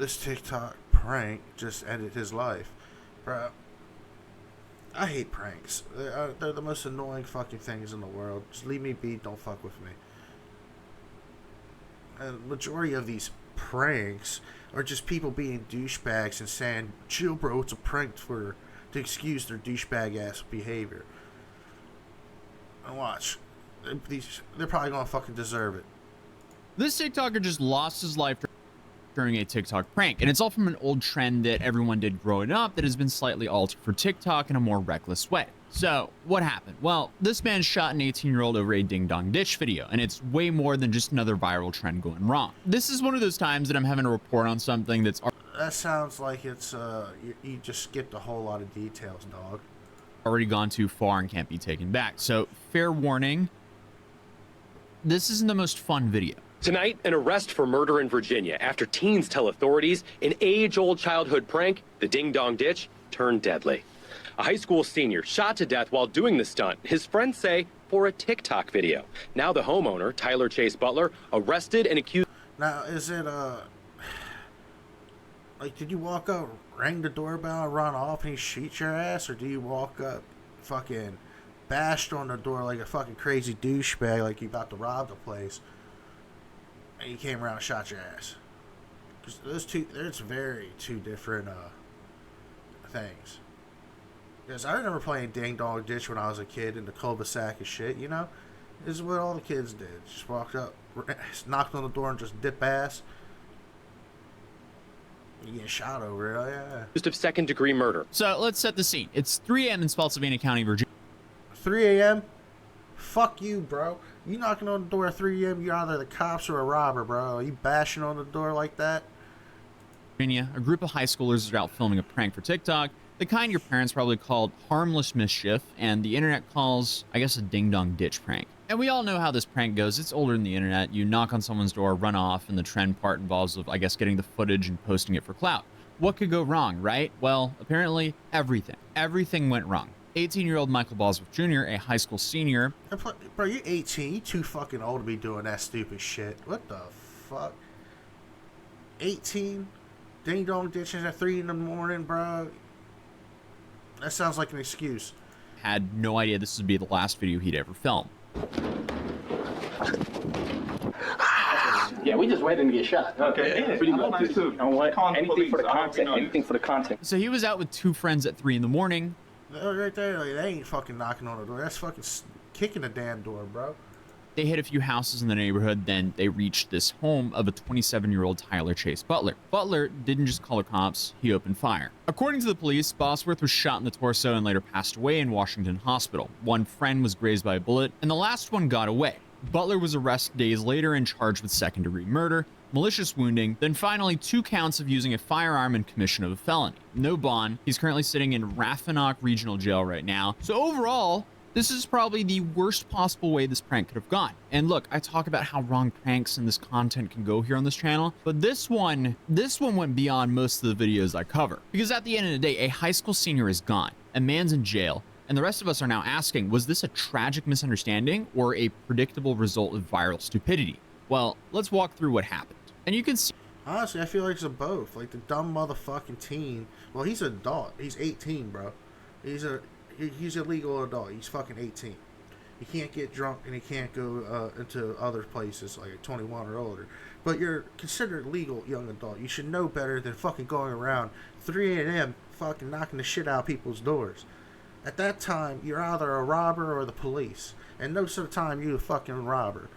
this TikTok prank just ended his life. Bro, I hate pranks. They're the most annoying fucking things in the world. Just leave me be, don't fuck with me. And majority of these pranks are just people being douchebags and saying, chill bro, it's a prank to excuse their douchebag ass behavior. And watch. They're probably gonna fucking deserve it. This TikToker just lost his life during a TikTok prank, and it's all from an old trend that everyone did growing up that has been slightly altered for TikTok in a more reckless way. So what happened? Well, this man shot an 18-year-old over a ding dong ditch video, and it's way more than just another viral trend going wrong. This is one of those times that I'm having to report on something that's that sounds like it's you just skipped a whole lot of details, dog. Already gone too far and can't be taken back. So fair warning, this isn't the most fun video. Tonight, an arrest for murder in Virginia after teens tell authorities an age-old childhood prank, the ding-dong ditch, turned deadly. A high school senior shot to death while doing the stunt, his friends say, for a TikTok video. Now the homeowner, Tyler Chase Butler, arrested and accused... Now, is it, like, did you walk up, ring the doorbell, and run off, and he shoot your ass? Or do you walk up, fucking bashed on the door like a fucking crazy douchebag, like you about to rob the place? And you came around and shot your ass. Because those two, there's very two different things. Because I remember playing Ding Dong Ditch when I was a kid in the cul-de-sac and shit, you know? This is what all the kids did. Just walked up, knocked on the door and just dip ass. You get shot over it, oh yeah. Accused of second-degree murder. So let's set the scene. It's 3 a.m. in Spotsylvania County, Virginia. 3 a.m.? Fuck you, bro. You knocking on the door at 3 a.m., you're either the cops or a robber, bro. Are you bashing on the door like that? Virginia, a group of high schoolers are out filming a prank for TikTok, the kind your parents probably called harmless mischief, and the internet calls, I guess, a ding-dong ditch prank. And we all know how this prank goes. It's older than the internet. You knock on someone's door, run off, and the trend part involves, I guess, getting the footage and posting it for clout. What could go wrong, right? Well, apparently, everything. Everything went wrong. 18-year-old Michael Bosworth Jr., a high school senior. Bro, you're 18. You're too fucking old to be doing that stupid shit. What the fuck? 18? Ding dong ditches at 3 in the morning, bro. That sounds like an excuse. Had no idea this would be the last video he'd ever film. Yeah, we just waiting to get shot. Okay, yeah, pretty much. You know what? Anything for the content. Anything for the content. So he was out with 2 friends at 3 in the morning. Right there, like, they ain't fucking knocking on the door. That's fucking kicking the damn door, bro. They hit a few houses in the neighborhood, then they reached this home of a 27-year-old Tyler Chase Butler. Butler didn't just call the cops, he opened fire. According to the police, Bosworth was shot in the torso and later passed away in Washington Hospital. One friend was grazed by a bullet, and the last one got away. Butler was arrested days later and charged with second-degree murder, malicious wounding, then finally 2 counts of using a firearm in commission of a felony. No bond. He's currently sitting in Rappahannock Regional Jail right now. So overall, this is probably the worst possible way this prank could have gone. And look, I talk about how wrong pranks and this content can go here on this channel, but this one went beyond most of the videos I cover. Because at the end of the day, a high school senior is gone, a man's in jail, and the rest of us are now asking, was this a tragic misunderstanding or a predictable result of viral stupidity? Well, let's walk through what happened. And you can see... Honestly, I feel like it's a both. Like, the dumb motherfucking teen. Well, he's an adult. He's 18, bro. He's a legal adult. He's fucking 18. He can't get drunk and he can't go into other places like 21 or older. But you're considered legal young adult. You should know better than fucking going around 3 a.m. fucking knocking the shit out of people's doors. At that time, you're either a robber or the police. And most of the time, you're a fucking robber.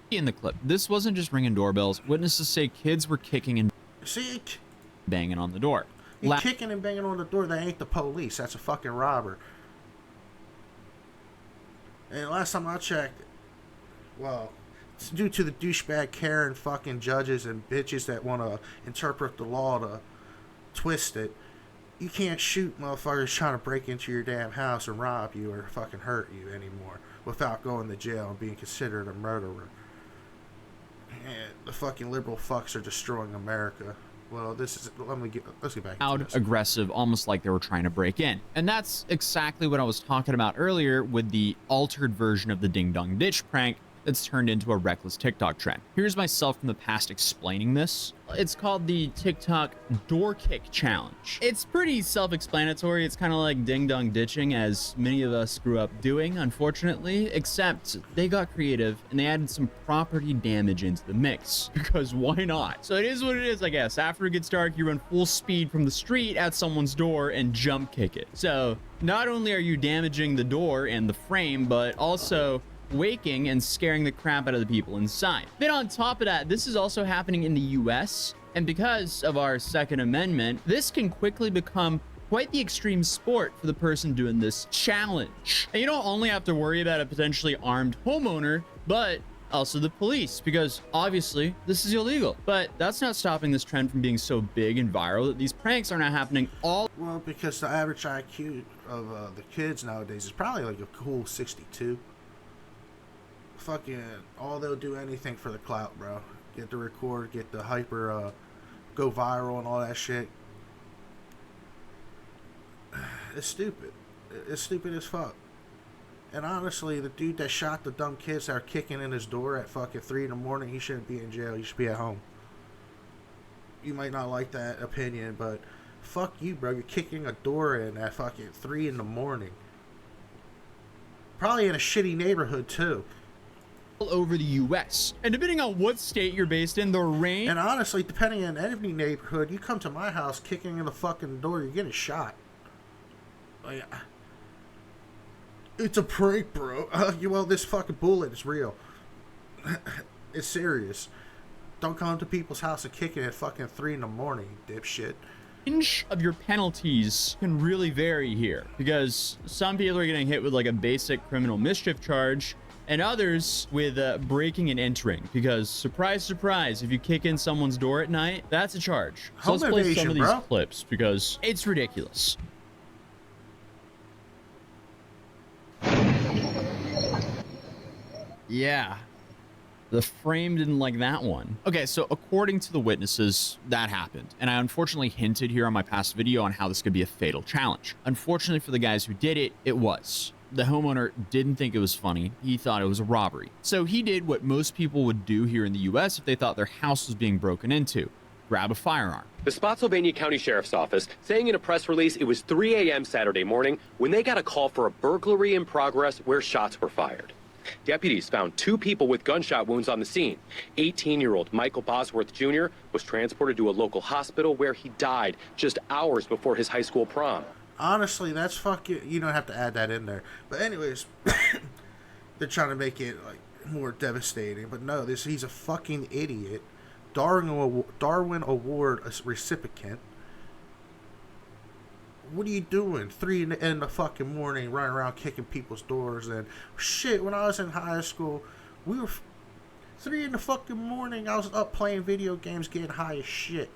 In the clip, this wasn't just ringing doorbells. Witnesses say kids were kicking and banging on the door. Kicking and banging on the door, that ain't the police. That's a fucking robber. And last time I checked, well, it's due to the douchebag Karen fucking judges and bitches that want to interpret the law to twist it. You can't shoot motherfuckers trying to break into your damn house and rob you or fucking hurt you anymore without going to jail and being considered a murderer. And the fucking liberal fucks are destroying America. Well, let's get back to this. Aggressive, almost like they were trying to break in. And that's exactly what I was talking about earlier with the altered version of the ding dong ditch prank that's turned into a reckless TikTok trend. Here's myself from the past explaining this. It's called the TikTok door kick challenge. It's pretty self-explanatory. It's kind of like ding dong ditching, as many of us grew up doing, unfortunately, except they got creative and they added some property damage into the mix, because why not? So it is what it is, I guess. After it gets dark, you run full speed from the street at someone's door and jump kick it. So not only are you damaging the door and the frame, but also waking and scaring the crap out of the people inside. Then on top of that, this is also happening in the US, and because of our Second Amendment, this can quickly become quite the extreme sport for the person doing this challenge. And you don't only have to worry about a potentially armed homeowner, but also the police, because obviously this is illegal. But that's not stopping this trend from being so big and viral that these pranks are now happening all. Well, because the average IQ of the kids nowadays is probably like a cool 62. Fucking all they'll do anything for the clout, bro. Get the record, get the hyper, go viral and all that shit. It's stupid. It's stupid as fuck. And honestly, the dude that shot the dumb kids that are kicking in his door at fucking 3 in the morning, he shouldn't be in jail. He should be at home. You might not like that opinion, but fuck you, bro. You're kicking a door in at fucking 3 in the morning. Probably in a shitty neighborhood, too. Over the US, and depending on what state you're based in, the range. And honestly, depending on any neighborhood, you come to my house kicking in the fucking door, you're getting shot. Like, it's a prank, bro. Well, this fucking bullet is real. It's serious. Don't come to people's house and kick it at fucking 3 in the morning, you dipshit. Range of your penalties can really vary here, because some people are getting hit with like a basic criminal mischief charge, and others with breaking and entering, because surprise, surprise, if you kick in someone's door at night, that's a charge. So let's play some of these clips, because it's ridiculous. Yeah. The frame didn't like that one. Okay, so according to the witnesses, that happened. And I unfortunately hinted here on my past video on how this could be a fatal challenge. Unfortunately for the guys who did it, it was. The homeowner didn't think it was funny. He thought it was a robbery. So he did what most people would do here in the US if they thought their house was being broken into. Grab a firearm. The Spotsylvania County Sheriff's Office saying in a press release it was 3 a.m. Saturday morning when they got a call for a burglary in progress where shots were fired. Deputies found 2 people with gunshot wounds on the scene. 18-year-old Michael Bosworth Jr. was transported to a local hospital where he died just hours before his high school prom. Honestly, that's fucking... You don't have to add that in there. But anyways, they're trying to make it like more devastating. But no, he's a fucking idiot. Darwin Award recipient. What are you doing? 3 in the fucking morning, running around kicking people's doors and shit. When I was in high school, we were 3 in the fucking morning. I was up playing video games, getting high as shit.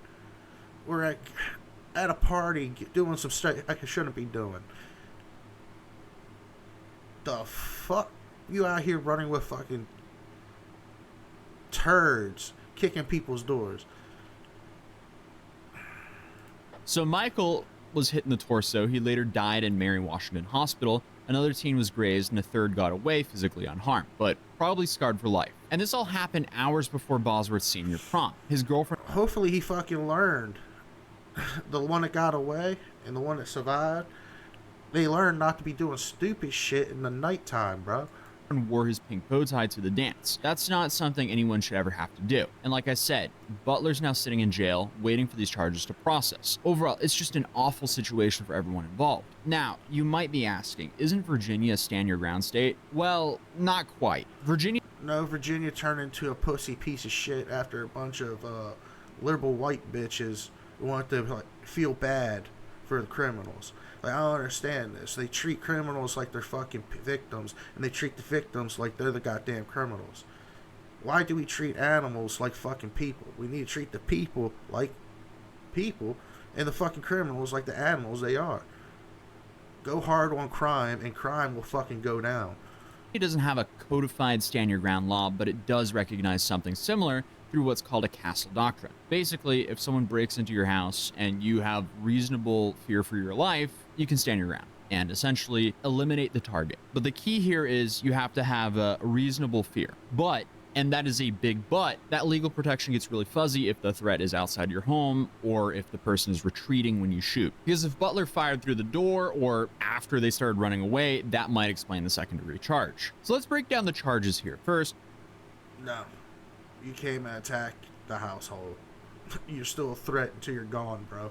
We're at a party doing some stuff I shouldn't be doing. The fuck? You out here running with fucking turds, kicking people's doors. So Michael was hit in the torso. He later died in Mary Washington Hospital. Another teen was grazed and a third got away physically unharmed, but probably scarred for life. And this all happened hours before Bosworth's senior prom. His girlfriend... Hopefully he fucking learned. The one that got away and the one that survived, they learned not to be doing stupid shit in the nighttime, bro. Wore his pink bow tie to the dance. That's not something anyone should ever have to do. And like I said, Butler's now sitting in jail, waiting for these charges to process. Overall, it's just an awful situation for everyone involved. Now, you might be asking, isn't Virginia a stand your ground state? Well, not quite. Virginia turned into a pussy piece of shit after a bunch of liberal white bitches want to like feel bad for the criminals. Like, I don't understand this. They treat criminals like they're fucking victims, and they treat the victims like they're the goddamn criminals. Why do we treat animals like fucking people? We need to treat the people like people, and the fucking criminals like the animals they are. Go hard on crime, and crime will fucking go down. It doesn't have a codified stand your ground law, but it does recognize something similar through what's called a castle doctrine. Basically, if someone breaks into your house and you have reasonable fear for your life, you can stand your ground. and essentially eliminate the target. But the key here is you have to have a reasonable fear. But, and that is a big but, that legal protection gets really fuzzy if the threat is outside your home or if the person is retreating when you shoot. Because if Butler fired through the door or after they started running away, that might explain the second-degree charge. So let's break down the charges here. First, no, you came and attacked the household. You're still a threat until you're gone, bro.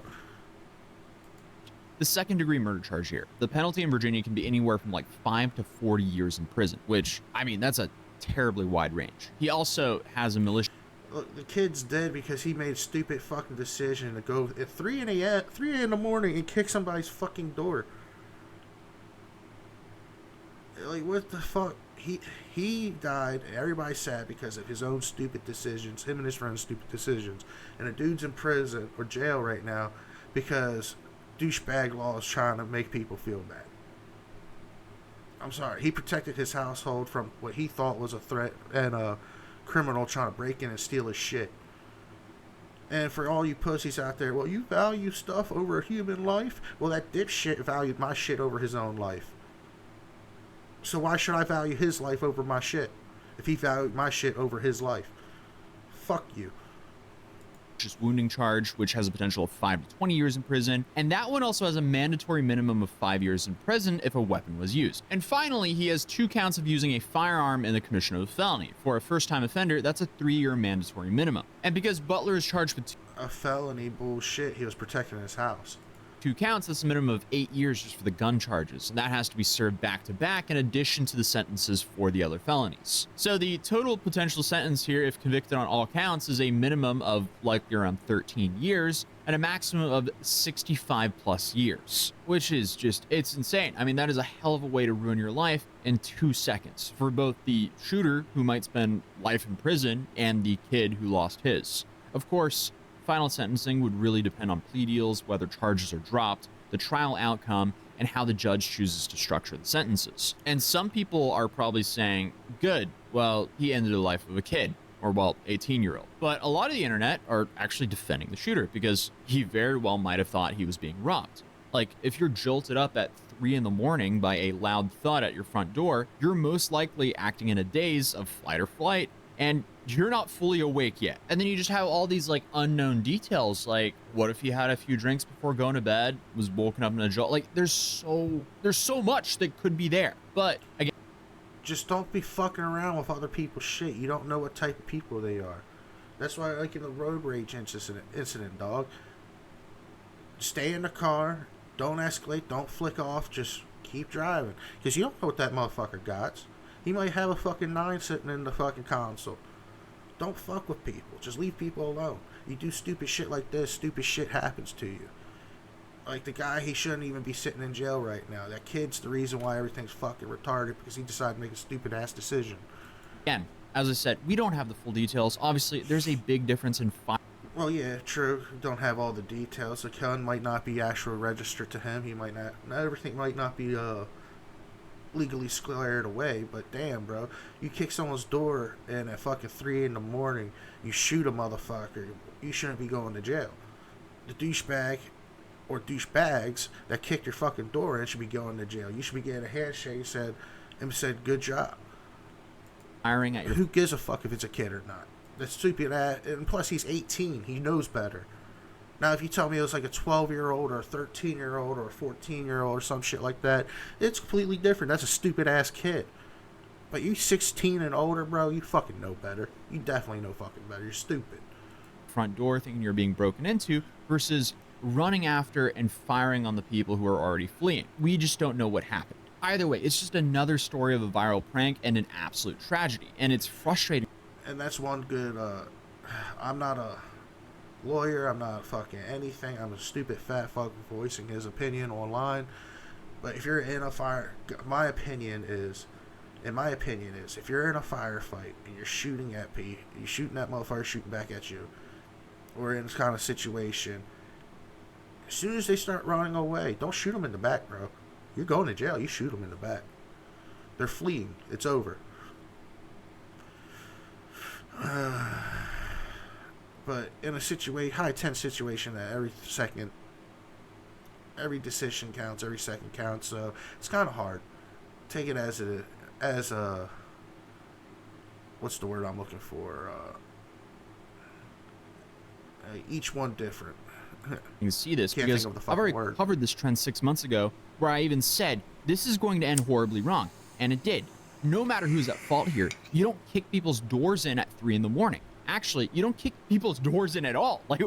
the second-degree murder charge here. The penalty in Virginia can be anywhere from like 5 to 40 years in prison, which, I mean, that's a terribly wide range. He also has a militia. Look, the kid's dead because he made a stupid fucking decision to go at 3 in the morning and kick somebody's fucking door. Like, what the fuck? He died, and everybody's sad because of his own stupid decisions, him and his friend's stupid decisions. And the dude's in prison or jail right now because douchebag law is trying to make people feel bad. I'm sorry. He protected his household from what he thought was a threat and a criminal trying to break in and steal his shit. And for all you pussies out there, well, you value stuff over human life? Well, that dipshit valued my shit over his own life. So why should I value his life over my shit if he valued my shit over his life? Fuck you. Wounding charge, which has a potential of 5 to 20 years in prison, and that one also has a mandatory minimum of 5 years in prison if a weapon was used. And finally, he has 2 counts of using a firearm in the commission of a felony. For a first-time offender, that's a 3-year mandatory minimum. And because Butler is charged with a felony bullshit, he was protecting his house. 2 counts, that's a minimum of 8 years just for the gun charges, and that has to be served back to back in addition to the sentences for the other felonies. So the total potential sentence here, if convicted on all counts, is a minimum of likely around 13 years and a maximum of 65 plus years, which is just, it's insane. I mean, that is a hell of a way to ruin your life in 2 seconds for both the shooter, who might spend life in prison, and the kid who lost his. Of course, final sentencing would really depend on plea deals, whether charges are dropped, the trial outcome, and how the judge chooses to structure the sentences. And some people are probably saying, good, well, he ended the life of a kid, or well, 18-year-old. But a lot of the internet are actually defending the shooter because he very well might have thought he was being robbed. Like, if you're jolted up at 3 in the morning by a loud thud at your front door, you're most likely acting in a daze of flight or flight, and you're not fully awake yet. And then you just have all these like unknown details, like what if he had a few drinks before going to bed, was woken up in a jolt? Like there's so much that could be there. But again, just don't be fucking around with other people's shit. You don't know what type of people they are. That's why, like in the road rage incident, dog. Stay in the car. Don't escalate. Don't flick off. Just keep driving. Because you don't know what that motherfucker got. He might have a fucking 9 sitting in the fucking console. Don't fuck with people. Just leave people alone. You do stupid shit like this, stupid shit happens to you. Like the guy, he shouldn't even be sitting in jail right now. That kid's the reason why everything's fucking retarded, because he decided to make a stupid ass decision. Again, as I said, we don't have the full details. Obviously, there's a big difference in Well, yeah, true. We don't have all the details. The gun might not be actually registered to him. He might not. Everything might not be legally squared away, but damn, bro, you kick someone's door in at fucking 3 in the morning, you shoot a motherfucker, you shouldn't be going to jail. The douchebag or douchebags that kicked your fucking door in should be going to jail. You should be getting a handshake and said good job. Firing at your... Who gives a fuck if it's a kid or not? That's stupid ass. And plus he's 18, he knows better. Now, if you tell me it was like a 12-year-old or a 13-year-old or a 14-year-old or some shit like that, it's completely different. That's a stupid-ass kid. But you 16 and older, bro, you fucking know better. You definitely know fucking better. You're stupid. Front door thinking you're being broken into versus running after and firing on the people who are already fleeing. We just don't know what happened. Either way, it's just another story of a viral prank and an absolute tragedy. And it's frustrating. And that's one good, I'm not a lawyer, I'm not fucking anything. I'm a stupid fat fuck voicing his opinion online. But if you're in a fire, my opinion is, if you're in a firefight and you're shooting at people, you're shooting at motherfuckers shooting back at you, or in this kind of situation, as soon as they start running away, don't shoot them in the back, bro. You're going to jail. You shoot them in the back. They're fleeing. It's over. But in a high tense situation that every second every decision counts, every second counts. So it's kind of hard. Take it as a what's the word I'm looking for? Each one different. You can see this Can't because think of the I've already fucking word. covered this trend 6 months ago, where I even said this is going to end horribly wrong, and it did. No matter who's at fault here, you don't kick people's doors in at 3 in the morning. Actually, you don't kick people's doors in at all. Like,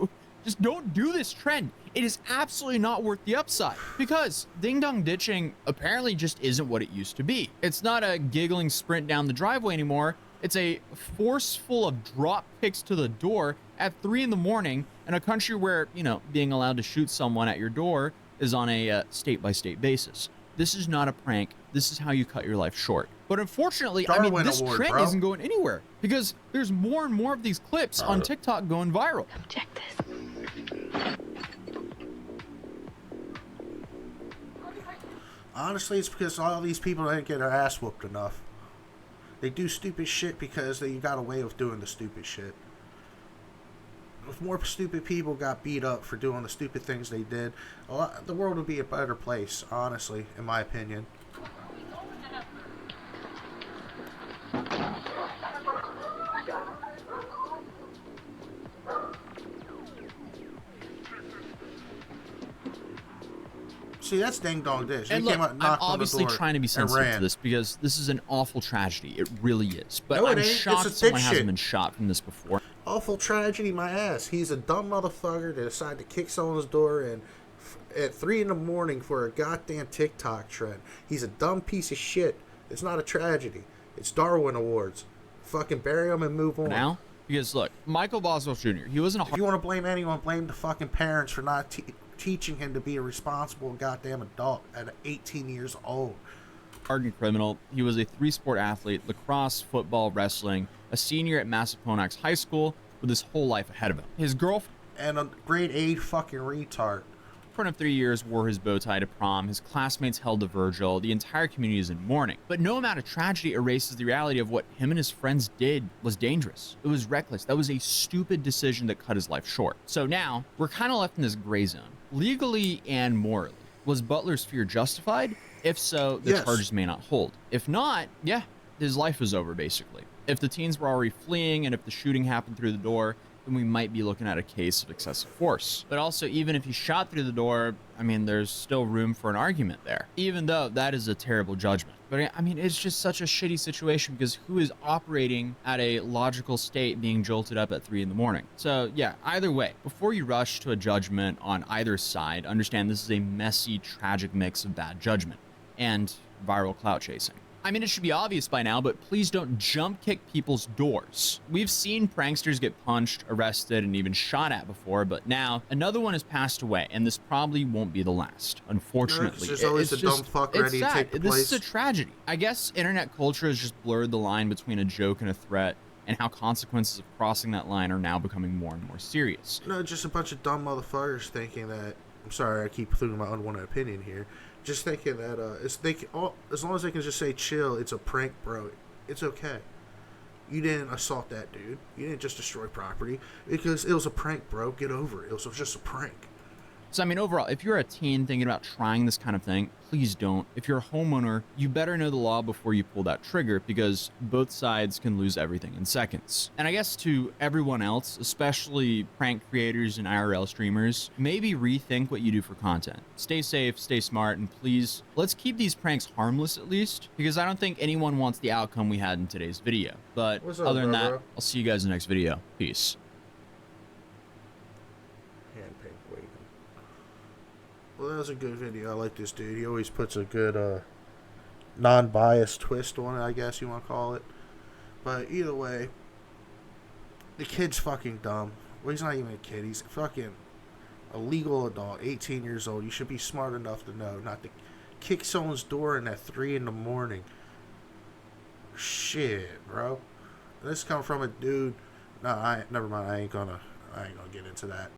just don't do this trend. It is absolutely not worth the upside, because ding dong ditching apparently just isn't what it used to be. It's not a giggling sprint down the driveway anymore. It's a forceful of drop kicks to the door at 3 in the morning in a country where, you know, being allowed to shoot someone at your door is on a state-by-state basis. This is not a prank. This is how you cut your life short. But unfortunately, I mean, Darwin this Award, trend bro. isn't going anywhere, because there's more and more of these clips on TikTok going viral. Come check this. Honestly, it's because all these people didn't get their ass whooped enough. They do stupid shit because they got a way of doing the stupid shit. If more stupid people got beat up for doing the stupid things they did, the world would be a better place, honestly, in my opinion. See, that's ding dong dish. And They look, came out, I'm knocked on the obviously door, trying to be and sensitive to ran. this, because this is an awful tragedy. It really is. But No, it I'm ain't. shocked It's a someone bitch hasn't shit. been shot from this before. Awful tragedy, my ass. He's a dumb motherfucker that decided to kick someone's door in at 3 in the morning for a goddamn TikTok trend. He's a dumb piece of shit. It's not a tragedy. It's Darwin Awards. Fucking bury him and move on. Now, because look, Michael Boswell Jr., he wasn't a If you want to blame anyone, blame the fucking parents for not teaching him to be a responsible goddamn adult at 18 years old. hardened criminal. He was a 3-sport athlete: lacrosse, football, wrestling, a senior at Massaponax High School with his whole life ahead of him. His girlfriend And a grade 8 fucking retard. of 3 years wore his bow tie to prom. His classmates held a vigil. The entire community is in mourning. But no amount of tragedy erases the reality of what him and his friends did was dangerous. It was reckless. That was a stupid decision that cut his life short. So now we're kind of left in this gray zone, legally and morally. Was Butler's fear justified? If so, the Yes. charges may not hold. If not, yeah, his life is over, basically. If the teens were already fleeing and if the shooting happened through the door, then we might be looking at a case of excessive force. But also, even if he shot through the door, I mean, there's still room for an argument there, even though that is a terrible judgment. But I mean, it's just such a shitty situation, because who is operating at a logical state being jolted up at 3 in the morning? So yeah, either way, before you rush to a judgment on either side, understand this is a messy, tragic mix of bad judgment and viral clout chasing. I mean, it should be obvious by now, but please don't jump kick people's doors. We've seen pranksters get punched, arrested, and even shot at before, but now another one has passed away, and this probably won't be the last, unfortunately. There's always It's a dumb fuck ready to sad. take the This place. is a tragedy. I guess internet culture has just blurred the line between a joke and a threat, and how consequences of crossing that line are now becoming more and more serious. No, just a bunch of dumb motherfuckers thinking that. I'm sorry, I keep throwing my unwanted opinion here. Just thinking that as long as they can just say chill, it's a prank, bro. It's okay. You didn't assault that dude. You didn't just destroy property because it was a prank, bro. Get over it. It was just a prank. So, I mean, overall, if you're a teen thinking about trying this kind of thing, please don't. If you're a homeowner, you better know the law before you pull that trigger, because both sides can lose everything in seconds. And I guess to everyone else, especially prank creators and IRL streamers, maybe rethink what you do for content. Stay safe, stay smart, and please, let's keep these pranks harmless at least, because I don't think anyone wants the outcome we had in today's video. But What's up, other than that, bro? I'll see you guys in the next video. Peace. Hand paint waving. Well, that was a good video. I like this dude. He always puts a good non-biased twist on it, I guess you want to call it. But either way, the kid's fucking dumb. Well, he's not even a kid. He's fucking a legal adult, 18 years old. You should be smart enough to know not to kick someone's door in at 3 in the morning. Shit, bro. This come from a dude. No, never mind. I ain't gonna get into that.